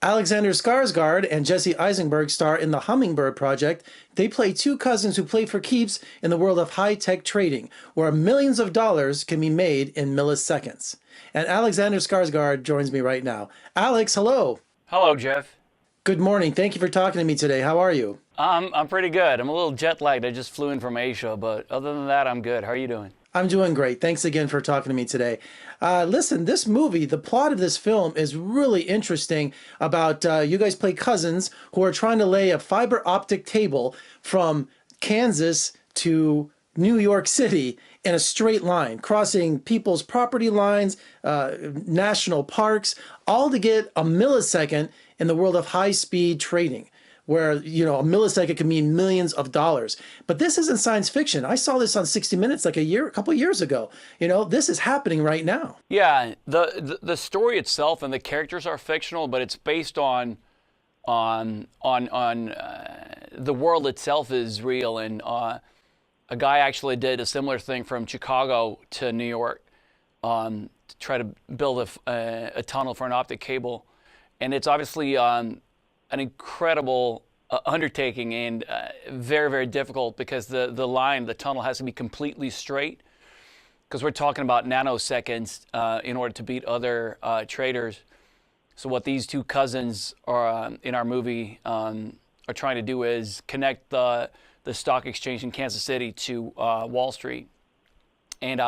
Alexander Skarsgard and Jesse Eisenberg star in the Hummingbird Project. They play two cousins who play for keeps in the world of high-tech trading, where millions of dollars can be made in milliseconds. And Alexander Skarsgard joins me right now. Alex, hello. Hello, Jeff. Good morning. Thank you for talking to me today. How are you? I'm pretty good. I'm a little jet lagged. I just flew in from Asia, but other than that, I'm good. How are you doing? I'm doing great. Thanks again for talking to me today. Listen, this movie, the plot of this film is really interesting about you guys play cousins who are trying to lay a fiber optic cable from Kansas to New York City in a straight line, crossing people's property lines, national parks, all to get a millisecond in the world of high-speed trading, where, you know, a millisecond can mean millions of dollars. But this isn't science fiction. I saw this on 60 Minutes like a couple of years ago. You know, this is happening right now. Yeah, the story itself and the characters are fictional, but it's based on the world itself is real. And a guy actually did a similar thing from Chicago to New York to try to build a tunnel for an optic cable. And it's obviously an incredible undertaking and very, very difficult because the tunnel has to be completely straight because we're talking about nanoseconds in order to beat other traders. So what these two cousins are in our movie are trying to do is connect the stock exchange in Kansas City to Wall Street. And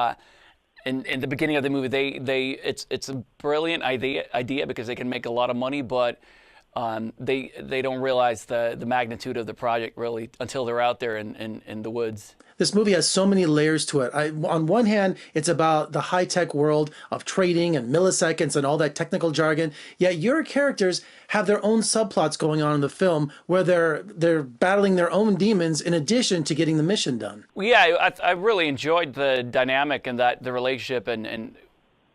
in the beginning of the movie, it's a brilliant idea because they can make a lot of money, but they don't realize the magnitude of the project really until they're out there in the woods. This movie has so many layers to it. On one hand, it's about the high-tech world of trading and milliseconds and all that technical jargon. Yet your characters have their own subplots going on in the film where they're battling their own demons in addition to getting the mission done. Well, yeah, I really enjoyed the dynamic and the relationship and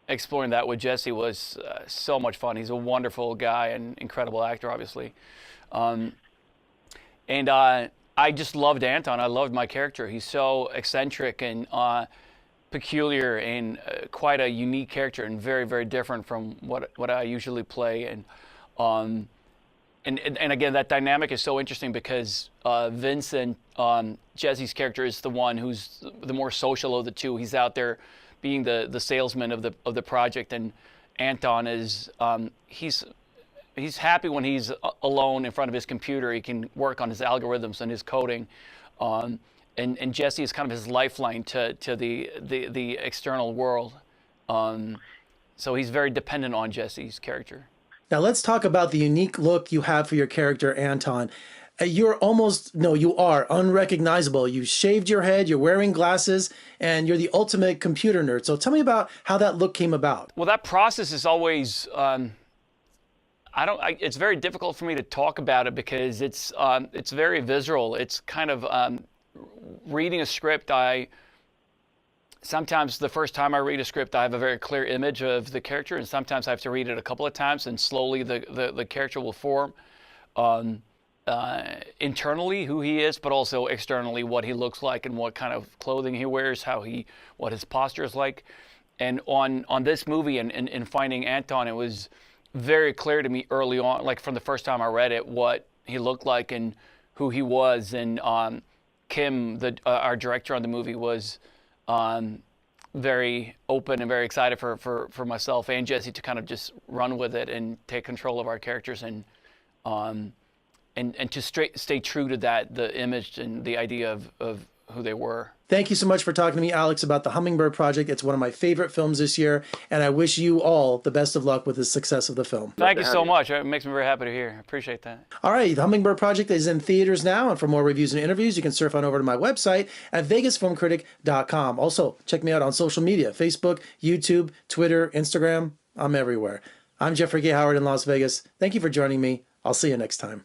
exploring that with Jesse was so much fun. He's a wonderful guy and incredible actor, obviously. I just loved Anton. I loved my character. He's so eccentric and peculiar and quite a unique character and very, very different from what I usually play. And again, that dynamic is so interesting because Vincent, Jesse's character, is the one who's the more social of the two. He's out there being the salesman of the project, and Anton is he's happy when he's alone in front of his computer. He can work on his algorithms and his coding, and Jesse is kind of his lifeline to the external world. So he's very dependent on Jesse's character. Now let's talk about the unique look you have for your character, Anton. You are unrecognizable. You shaved your head, you're wearing glasses, and you're the ultimate computer nerd. So tell me about how that look came about. Well, that process is always, it's very difficult for me to talk about it because it's very visceral. It's kind of reading a script. Sometimes the first time I read a script, I have a very clear image of the character, and sometimes I have to read it a couple of times, and slowly the character will form. Internally who he is, but also externally what he looks like and what kind of clothing he wears, what his posture is like. And on this movie and finding Anton, it was very clear to me early on, like from the first time I read it, what he looked like and who he was. And Kim, our director on the movie, was very open and very excited for myself and Jesse to kind of just run with it and take control of our characters and to stay true to the image and the idea of who they were. Thank you so much for talking to me, Alex, about the Hummingbird Project. It's one of my favorite films this year, and I wish you all the best of luck with the success of the film. Thank you so much. It makes me very happy to hear. I appreciate that. All right, the Hummingbird Project is in theaters now, and for more reviews and interviews, you can surf on over to my website at vegasfilmcritic.com. Also, check me out on social media, Facebook, YouTube, Twitter, Instagram. I'm everywhere. I'm Jeffrey Gay Howard in Las Vegas. Thank you for joining me. I'll see you next time.